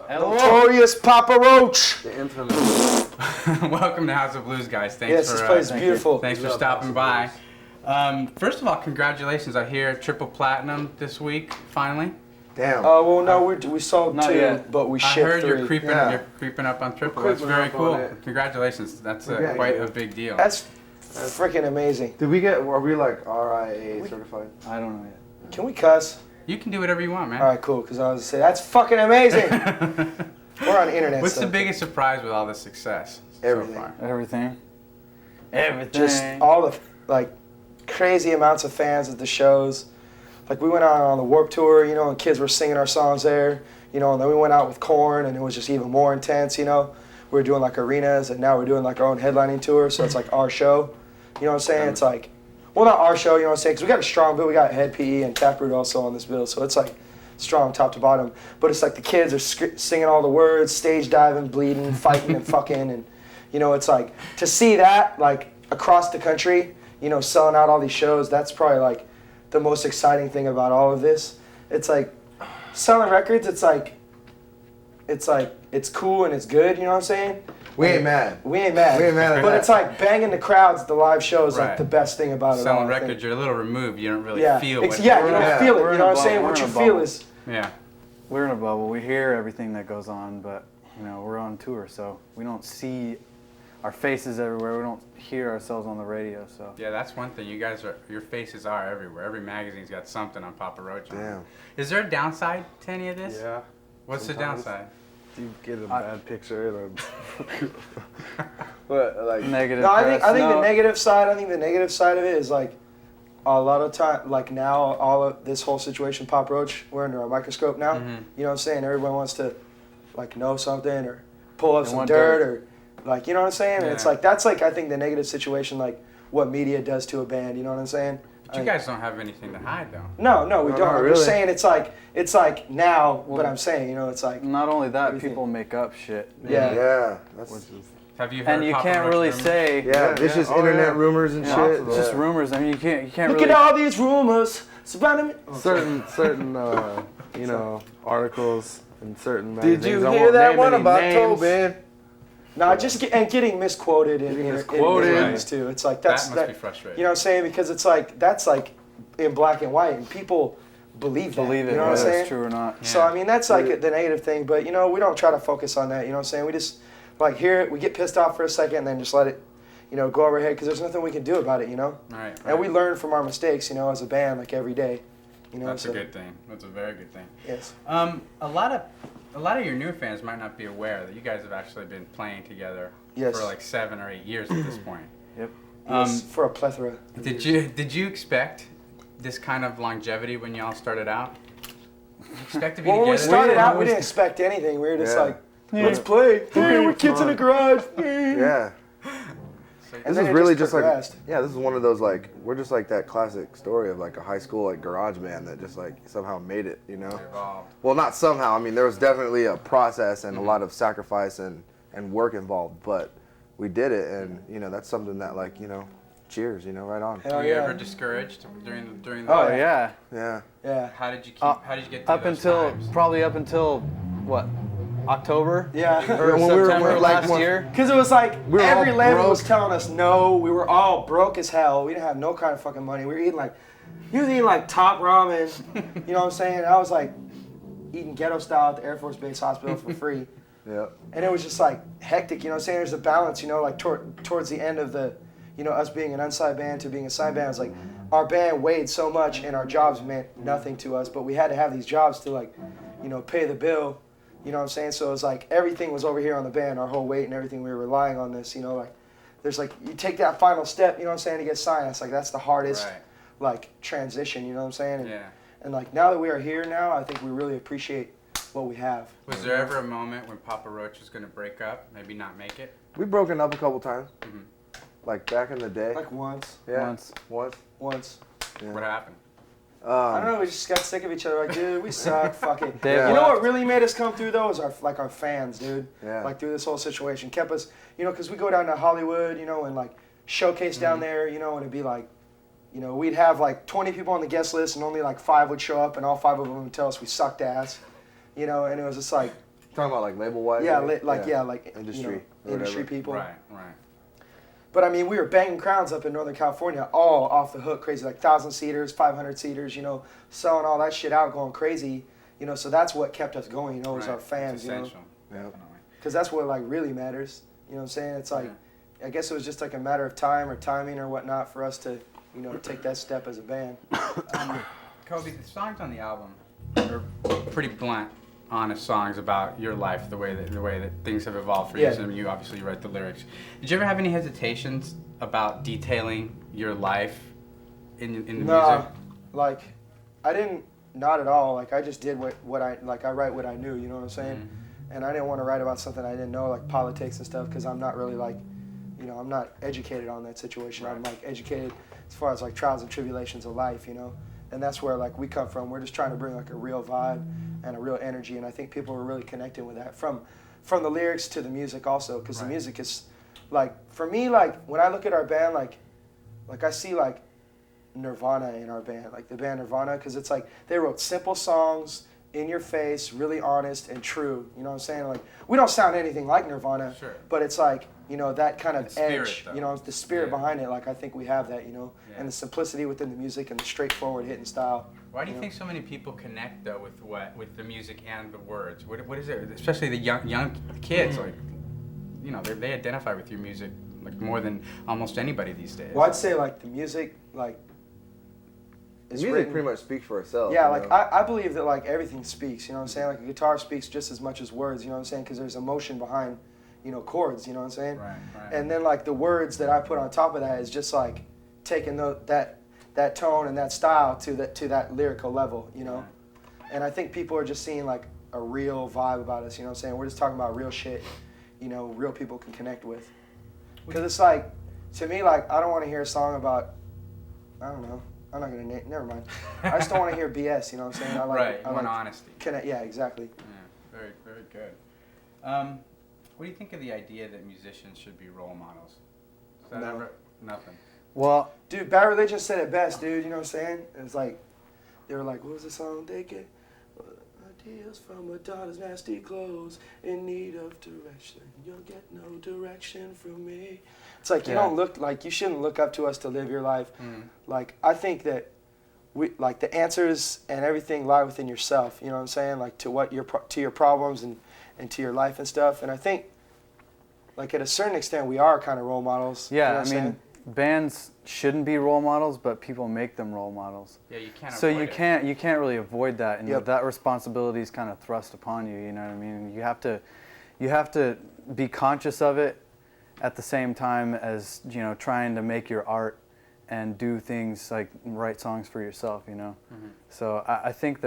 Notorious Papa Roach. The infamous. Welcome to House of Blues, guys. Thanks Yes, this place is beautiful. Thanks for stopping by. First of all, congratulations. I hear triple platinum this week, finally. Damn. Oh, well, no, we sold Not 2, yet. but we I shipped heard 3. you're creeping up on triple. That's creeping very up on cool. it. Congratulations. That's quite a big deal. That's freaking amazing. Are we like RIA certified? I don't know yet. Can we cuss? You can do whatever you want, man. All right, cool, because I was going to say, that's fucking amazing. We're on internet What's the stuff. biggest surprise with all this success Everything. so far? Everything. Just all the, like, crazy amounts of fans at the shows. Like, we went out on the Warped Tour, and kids were singing our songs there, and then we went out with Korn, and it was just even more intense, We were doing, like, arenas, and now we're doing, like, our own headlining tour, so it's, like, our show. You know what I'm saying? It's, like, well, not our show, you know what I'm saying? Because we got a strong bill. We got Head PE and Taproot also on this bill, so it's, like, strong top to bottom. But it's, like, the kids are singing all the words, stage diving, bleeding, fighting, and fucking, and, it's, like, to see that, like, across the country, selling out all these shows, that's probably, like, the most exciting thing about all of this. It's like selling records, it's cool and it's good, you know what I'm saying? We ain't mad. We ain't mad. We ain't mad at But that. it's like banging the crowds at the live shows, Right. like the best thing about it all. Selling I think. records, you're a little removed. You don't really feel what you don't Yeah. feel it, We're you in know a what I'm saying? bubble. What We're you in a feel bubble. is, Yeah. We're in a bubble. We hear everything that goes on, but we're on tour, so we don't see our faces everywhere. We don't hear ourselves on the radio, so. Yeah, that's one thing. Your faces are everywhere. Every magazine's got something on Papa Roach on it. Damn. Is there a downside to any of this? Yeah. What's Sometimes. the downside? You get a bad picture and but like Negative no, I press. think No. the negative side of it is like a lot of time, like now all of this whole situation, Pop Roach, we're under a microscope now. Mhm. You know what I'm saying? Everyone wants to like know something or pull up They some want dirt dirt. or like, you know what I'm saying? And it's Yeah. like, that's like, I think the negative situation, like what media does to a band, you know what I'm saying? But you guys don't have anything to hide, though. No, we No, don't. not I'm really. just saying it's like now, Well, but I'm saying, it's like, Not only that, What do you people make up shit. Yeah. yeah, that's Have you heard And you Papa can't Roach really rumors? say. yeah, it's just Oh, internet yeah. rumors and Yeah, shit. it's just rumors. I mean, you can't look really. at all these rumors surrounding me. certain articles and certain magazines. Did you I hear won't that name one any about names. Tobin? No, just getting misquoted in misquoted. interviews too. It's like That must be frustrating. You know what I'm saying? Because it's like that's like in black and white, and people believe that. Believe it, You know what I'm whether saying? it's true or not. So I mean, that's like the negative thing. But we don't try to focus on that. You know what I'm saying? We just like hear it, we get pissed off for a second, and then just let it, go over our head because there's nothing we can do about it. Right. And we learn from our mistakes. As a band, like every day. That's so, a good thing. That's a very good thing. Yes. A lot of your new fans might not be aware that you guys have actually been playing together Yes. for like 7 or 8 years at this point. Yep. Yes, for a plethora. of Did years. you expect this kind of longevity when y'all started out? Did you expect to be Well, when we together? started out, we didn't expect anything. We were just Yeah. like, let's play. Hey, we're kids in the garage. Yeah. And This then is it really just just like, progressed. this is one of those like, we're just like that classic story of like a high school like garage band that just like somehow made it, Evolved. Well, not somehow. I mean, there was definitely a process and a lot of sacrifice and work involved, but we did it, and that's something that like cheers, right on. Hell Were you yeah. ever discouraged during the Oh yeah. Yeah. Yeah. How did you get through Up those until times? probably up until what? October? Yeah. Or When we were- September like, last when- year? Because it was like We were every all label was broke. telling us no. We were all broke as hell. We didn't have no kind of fucking money. We were eating like, he was eating like top ramen. You know what I'm saying? I was like eating ghetto style at the Air Force Base Hospital for free. Yeah. And it was just like hectic, you know what I'm saying? There's a balance, like towards the end of the, us being an unsigned band to being a signed band. It was like our band weighed so much and our jobs meant nothing to us, but we had to have these jobs to like, pay the bill. You know what I'm saying? So it was like everything was over here on the band, our whole weight and everything. We were relying on this, like there's like, you take that final step, you know what I'm saying, to get signed. It's like, that's the hardest Right. like transition, you know what I'm saying? And, Yeah. and like now that we are here now, I think we really appreciate what we have. Was there ever a moment when Papa Roach was going to break up, maybe not make it? We've broken up a couple times. Mhm. Like back in the day. Like once. yeah. Once. Once. Yeah. What happened? I don't know, we just got sick of each other. Like, dude, we suck. Fuck it. Dave You know left. what really made us come through though is our fans, dude. Yeah. Like through this whole situation, kept us, because we go down to Hollywood, and like showcase down there, and it'd be like, we'd have like 20 people on the guest list, and only like 5 would show up, and all 5 of them would tell us we sucked ass, and it was just like, Talking about like label wise. Yeah, like industry, industry people. Right. But I mean, we were banging crowds up in Northern California, all off the hook, crazy, like 1,000-seaters, 500-seaters, selling all that shit out, going crazy, so that's what kept us going, was our fans, It's essential. Definitely. because that's what like really matters. You know what I'm saying? It's like, I guess it was just like a matter of time or timing or whatnot for us to, take that step as a band. Kobe, the songs on the album are pretty blunt, honest songs about your life, the way that things have evolved for you. So you obviously write the lyrics. Did you ever have any hesitations about detailing your life in the music? Like, I didn't, not at all. Like, I just did what I write what I knew, you know what I'm saying? Mm-hmm. And I didn't want to write about something I didn't know, like politics and stuff, because I'm not really like, I'm not educated on that situation. Right. I'm like educated as far as like trials and tribulations of life, and that's where like we come from. We're just trying to bring like a real vibe and a real energy, and I think people are really connecting with that from the lyrics to the music also, because the music is like, for me, like when I look at our band, like I see like Nirvana in our band, like the band Nirvana, because it's like they wrote simple songs, in your face, really honest and true. You know what I'm saying? Like, we don't sound anything like Nirvana, but it's like, that kind of edge, the spirit behind it. Like, I think we have that, and the simplicity within the music and the straightforward hitting style. Why do you think so many people connect though with the music and the words? What is it? Especially the young kids, like, they identify with your music like more than almost anybody these days. Well, I'd say like the music, like, music pretty much speaks for itself. Yeah, like I believe that like everything speaks, you know what I'm saying? Like a guitar speaks just as much as words, you know what I'm saying? Because there's emotion behind, chords, you know what I'm saying? Right. And then like the words that I put on top of that is just like taking that tone and that style to that lyrical level, Right. And I think people are just seeing like a real vibe about us, you know what I'm saying? We're just talking about real shit, real people can connect with. Because it's like, to me, like, I don't want to hear a song about, I don't know. I'm not going to, never mind. I just don't want to hear BS, you know what I'm saying? I want honesty. Yeah, exactly. Yeah, very, very good. What do you think of the idea that musicians should be role models? Is that ever, nothing? Well, dude, Bad Religion said it best, dude, you know what I'm saying? It was like, they were like, what was the song they get? Ideas from a daughter's nasty clothes, in need of direction. You'll get no direction from me. It's like, you shouldn't look up to us to live your life. Like, I think that the answers and everything lie within yourself, you know what I'm saying? Like, to your problems and to your life and stuff. And I think, like, at a certain extent, we are kind of role models. Yeah, you know what I'm saying? Bands shouldn't be role models, but people make them role models. Yeah, you can't. So you can't really avoid that, and that responsibility is kind of thrust upon you. You know what I mean? You have to be conscious of it at the same time as trying to make your art and do things like write songs for yourself. So I think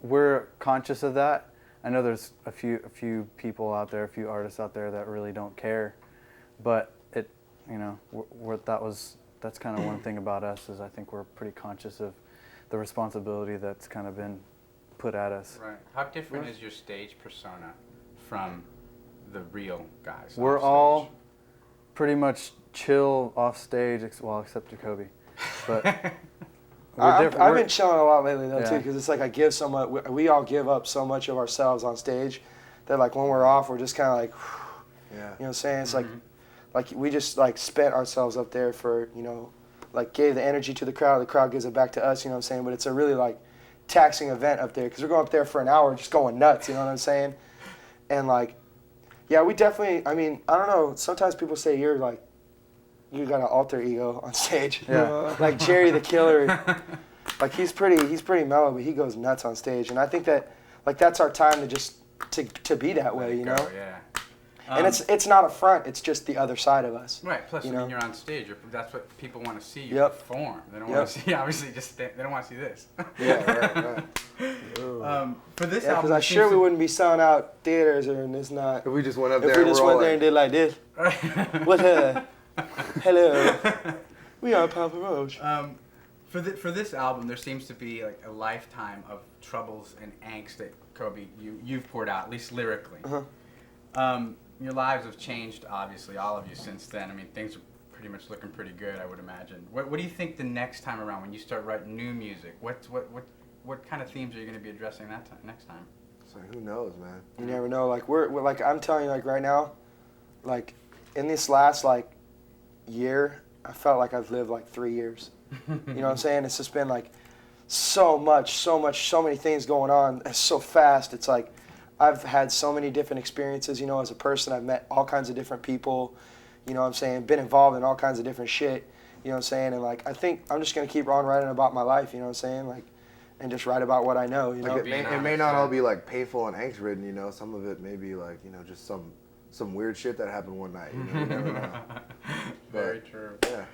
we're conscious of that. I know there's a few people out there, a few artists out there that really don't care, but that's kind of one thing about us is I think we're pretty conscious of the responsibility that's kind of been put at us. Right. How different is your stage persona from the real guys? We're all pretty much chill off stage, except Jacoby. But I've been chilling a lot lately though too, because it's like I give so much. We all give up so much of ourselves on stage that like when we're off, we're just kind of like, you know what I'm saying? It's like we just like spent ourselves up there for, like gave the energy to the crowd gives it back to us, you know what I'm saying? But it's a really like taxing event up there because we're going up there for an hour just going nuts, you know what I'm saying? And like, yeah, we definitely, I mean, I don't know, sometimes people say you got an alter ego on stage. Yeah. Like Jerry the Killer, like he's pretty mellow, but he goes nuts on stage. And I think that like that's our time to just to be that way, you know? Yeah. And it's not a front, it's just the other side of us. Right. Plus, when you're on stage, that's what people want to see you Yep. perform. They don't want to see, obviously, they don't want to see this. Yeah, right. For this Yeah, album, because I'm sure we wouldn't be selling out theaters and it's not. If we just went up If there, we just went there and did like this. What hello. We are Papa Roach. For this album, there seems to be like a lifetime of troubles and angst that Kobe you've poured out, at least lyrically. Your lives have changed, obviously, all of you since then. I mean, things are pretty much looking pretty good, I would imagine. What do you think the next time around when you start writing new music? What kind of themes are you going to be addressing next time? So who knows, man? You never know. Like we're like I'm telling you, like right now, like in this last like year, I felt like I've lived like 3 years. You know what I'm saying? It's just been like so many things going on. It's so fast. It's like I've had so many different experiences, you know, as a person. I've met all kinds of different people, you know what I'm saying? Been involved in all kinds of different shit, you know what I'm saying? And like I think I'm just going to keep on writing about my life, you know what I'm saying? Like, and just write about what I know, you know? Like it may not all be like painful and angst-ridden, you know. Some of it may be like, you know, just some weird shit that happened one night, you know. You never know. Very true. Yeah.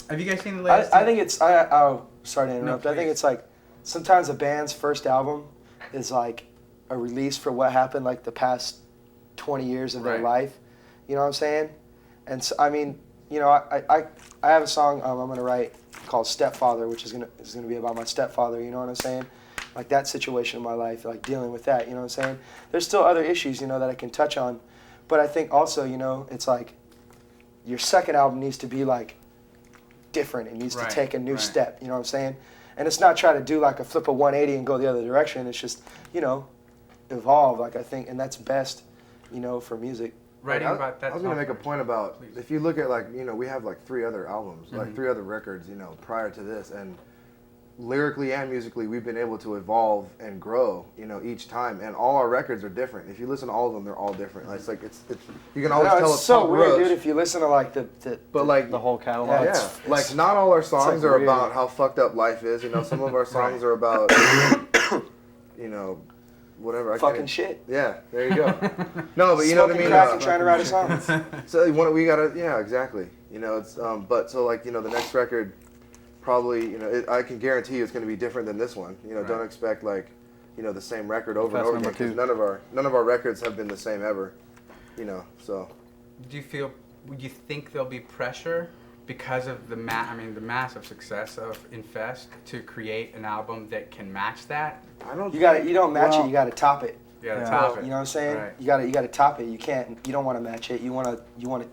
Have you guys seen the latest? I think it's, oh, sorry to interrupt. No, I think it's like, sometimes a band's first album is like a release for what happened like the past 20 years of their life. You know what I'm saying? And so, I mean, you know, I have a song I'm going to write called Stepfather, which is gonna be about my stepfather, you know what I'm saying? Like that situation in my life, like dealing with that, you know what I'm saying? There's still other issues, you know, that I can touch on. But I think also, you know, it's like your second album needs to be like different. It needs to take a new step, you know what I'm saying? And it's not try to do like a flip of 180 and go the other direction. It's just, you know, evolve, like I think, and that's best, you know, for music. Writing about that. I was going to make a point about, if you look at like, you know, we have like 3 other albums, like 3 other records, you know, prior to this, and lyrically and musically we've been able to evolve and grow, you know, each time, and all our records are different. If you listen to all of them, they're all different. It's like it's you can always tell it's so weird, Roach, dude, if you listen to like the whole catalog. yeah, like not all our songs like are weird. about how fucked up life is, you know. Some of our songs are about you know, whatever. fucking shit. Yeah, there you go. No, but you know what I mean. Crack and trying to write a song. So we gotta, yeah, exactly. You know, it's but so like, you know, the next record probably, you know, I can guarantee you it's going to be different than this one. You know, don't expect like, you know, the same record over and over again, because none of our records have been the same ever. You know, so. Do you think there'll be pressure because of the massive success of Infest to create an album that can match that? You don't match it, you gotta top it. You gotta top it. You know what I'm saying? Right. You gotta top it. You don't want to match it. You want to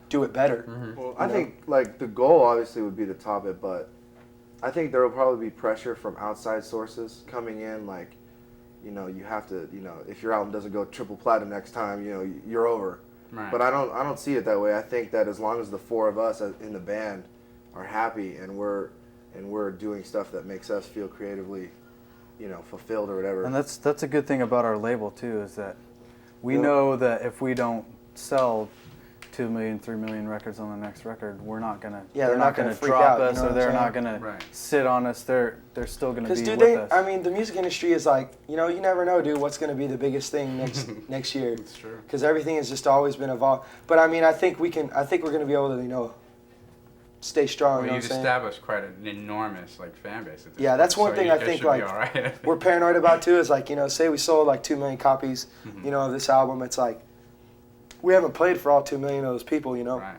do it better. Well, I think like the goal obviously would be to top it, but I think there will probably be pressure from outside sources coming in. Like, you know, you have to, you know, if your album doesn't go triple platinum next time, you know, you're over. Right. But I don't see it that way. I think that as long as the 4 of us in the band are happy and we're doing stuff that makes us feel creatively, you know, fulfilled or whatever. And that's a good thing about our label too, is that we know that if we don't sell 2 million, 3 million records on the next record, we're not gonna. Yeah, they're not gonna freak drop out, us, you know or they're what I'm not gonna sit on us. They're still gonna be with us. I mean, the music industry is like, you know, you never know, dude, what's gonna be the biggest thing next year. That's true. Because everything has just always been evolved. But I mean, I think we're gonna be able to, you know, stay strong. Well, you know you've what I'm saying? established quite an enormous like fan base. At this Yeah, that's point, one thing you I guys think should like be all right. we're paranoid about too. Is like, you know, say we sold like 2 million copies, you know, of this album. It's like we haven't played for all 2 million of those people, you know. Right.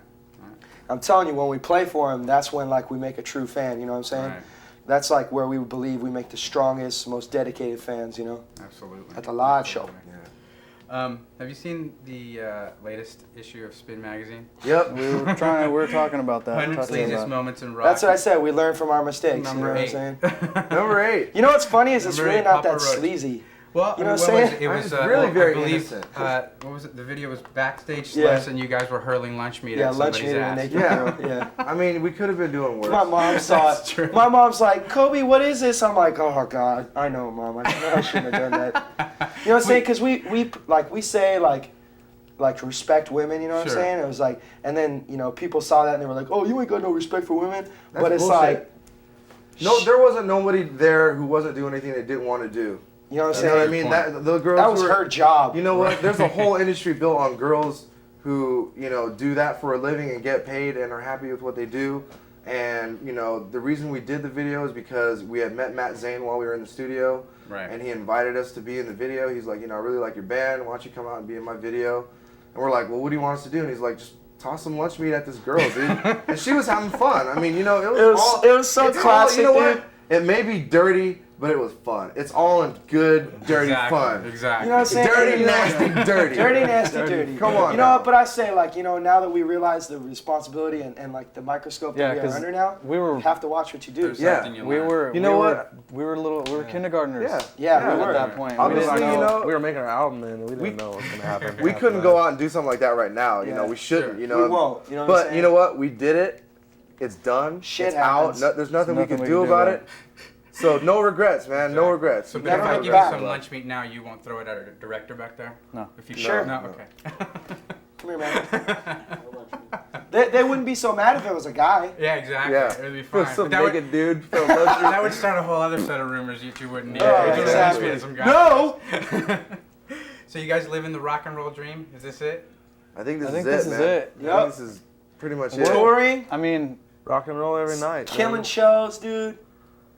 I'm telling you, when we play for them, that's when like we make a true fan. You know what I'm saying? Right. That's like where we believe we make the strongest, most dedicated fans. You know, Absolutely. at the live show. Yeah. Have you seen the latest issue of Spin Magazine? Yep. We were talking about that. 100 touching Sleaziest on that. Moments in Rock. That's what I said. We learn from our mistakes. Number you 8. know what I'm saying? Number 8. You know what's funny is it's Number really 8, not Papa that Roach. sleazy. Well, You know I mean, what I'm was saying? it? It was really I very believe, innocent. what was it? The video was backstage Yeah. slips, and you guys were hurling lunch meat Yeah, at lunch somebody's meat ass. and naked Yeah. girl. Yeah. I mean, we could have been doing worse. My mom saw That's it. true. My mom's like, Kobe, what is this? I'm like, oh God, I know, Mom. I shouldn't have done that. You know what I'm saying? Because we say like respect women. You know what Sure. I'm saying? It was like, and then you know people saw that and they were like, oh, you ain't got no respect for women. That's but it's bullshit. like, No, there wasn't nobody there who wasn't doing anything they didn't want to do. you know what I'm You know what I saying? mean? That the girls That was who were, her job. You know what? There's a whole industry built on girls who, you know, do that for a living and get paid and are happy with what they do. And, you know, the reason we did the video is because we had met Matt Zane while we were in the studio. Right. And he invited us to be in the video. He's like, you know, I really like your band. Why don't you come out and be in my video? And we're like, well, what do you want us to do? And he's like, just toss some lunch meat at this girl, dude. And she was having fun. I mean, you know, it was so all, classic, you know dude. what? It may be dirty, but it was fun. It's all in good, dirty fun. Exactly. You know what I'm saying? Dirty, nasty, dirty. Dirty, nasty, dirty. Come on. You know what? But I say, like, you know, now that we realize the responsibility and like the microscope that we are under now, you have to watch what you do. We were. You know what? We were kindergartners. Yeah, we were at that point. Honestly, we you know, we were making our album then, and we didn't know what was gonna happen. We couldn't go out and do something like that right now. You know, we shouldn't. You know, we won't. You know what I'm but saying? you know what? We did it. It's done. Shit it's happens. out. No, there's nothing we can do about it. So no regrets, man. Exactly. No regrets. So, but Never if I look give back. you some lunch meat now, you won't throw it at a director back there? No. If you Sure. No. No. Okay. Come here, man. They wouldn't be so mad if it was a guy. Yeah, exactly. Yeah. It would be fine. Some But that would- naked dude. that would start a whole other set of rumors you two wouldn't need. Oh, You just exactly. asked me some guy. No! So you guys live in the rock and roll dream? Is this it? I think this I think is this it, is man. it. I think this is pretty much it. Touring, I mean, Rock and roll every night. killing man. shows, dude.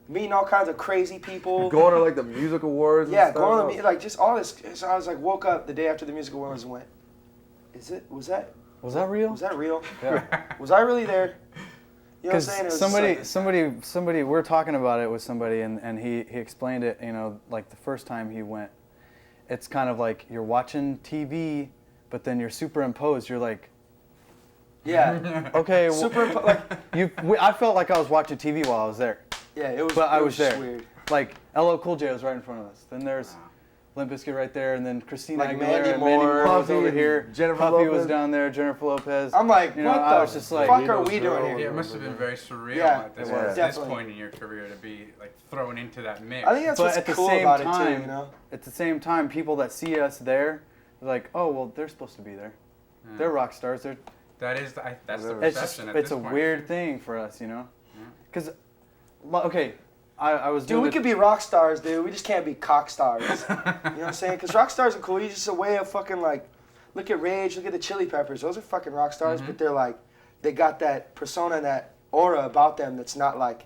Meeting all kinds of crazy people. Going to like the music awards. Yeah, and stuff. going to the like just all this. So I was like, woke up the day after the music awards and went, was that real? was that real? Yeah. Was I really there? You know what I'm Because saying? It was just like- somebody, we're talking about it with somebody, and he explained it. You know, like the first time he went, it's kind of like you're watching TV, but then you're superimposed. You're like, yeah, okay, well, like I felt like I was watching TV while I was there. yeah, it was. But I was just there. Weird. Like LL Cool J was right in front of us. Then there's Limp Bizkit right there, and then Christina Like Aguilera Mandy and Mandy Moore, Moore was Puffy over and here. Jennifer Puffy was Lopez. down there. Jennifer Lopez. I'm like, You know, what I the was just like, fuck are we doing Yeah, here? it must have been very surreal Yeah, at this, it was. at this Definitely. point in your career to be like thrown into that mix. I think that's But what's at the cool same about time, it too. You know? at the same time, people that see us there, they're like, oh well, they're supposed to be there. They're rock stars. They're. That's the It's just perception at it's this a point. weird thing for us, you know. Because, okay, I was Dude, doing we the- could be rock stars, dude. We just can't be cock stars. You know what I'm saying? Because rock stars are cool. It's just a way of fucking like, look at Rage, look at the Chili Peppers. Those are fucking rock stars, but they're like, they got that persona and that aura about them that's not like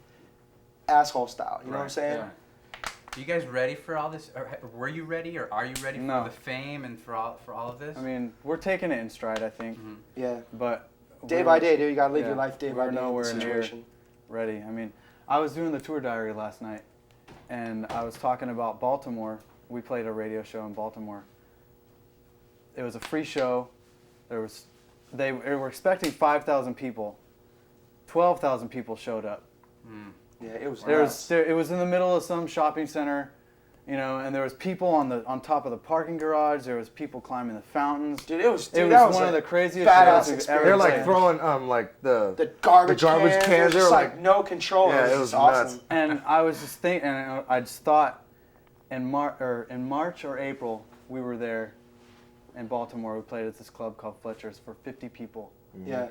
asshole style. You know what I'm saying? Yeah. Are you guys ready for all this? Or were you ready, or are you ready for No. the fame and for all of this? I mean, we're taking it in stride, I think, Yeah. but Day we're by day, dude. You gotta live your yeah, life day by we're day in nowhere the near situation. ready. I mean, I was doing the tour diary last night, and I was talking about Baltimore. We played a radio show in Baltimore. It was a free show. They were expecting 5,000 people. 12,000 people showed up. Yeah, it was. It was in the middle of some shopping center, you know, and there was people on top of the parking garage. There was people climbing the fountains. Dude, it was. Dude, It that was one a of the craziest badass shows we've experience. ever They're like played. throwing like the garbage cans. cans. It was They just were like no control. Yeah, it it was was just awesome. nuts. And I was just thinking, and I just thought, in March or April, we were there in Baltimore. We played at this club called Fletcher's for 50 people. Yeah.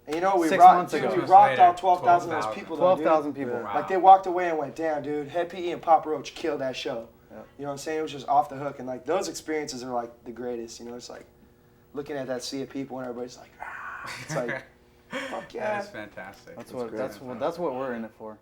And you know, we 6 rocked, months dude, ago. we 6 rocked all months 12,000 of those 12,000. people. though, dude. 12,000 people. Yeah. Wow. Like they walked away and went, damn, dude, Heppy E and Papa Roach killed that show. Yeah. You know what I'm saying? It was just off the hook. And like those experiences are like the greatest. You know, it's like looking at that sea of people and everybody's like, ah. It's like, fuck yeah. That is fantastic. That's what we're in it for.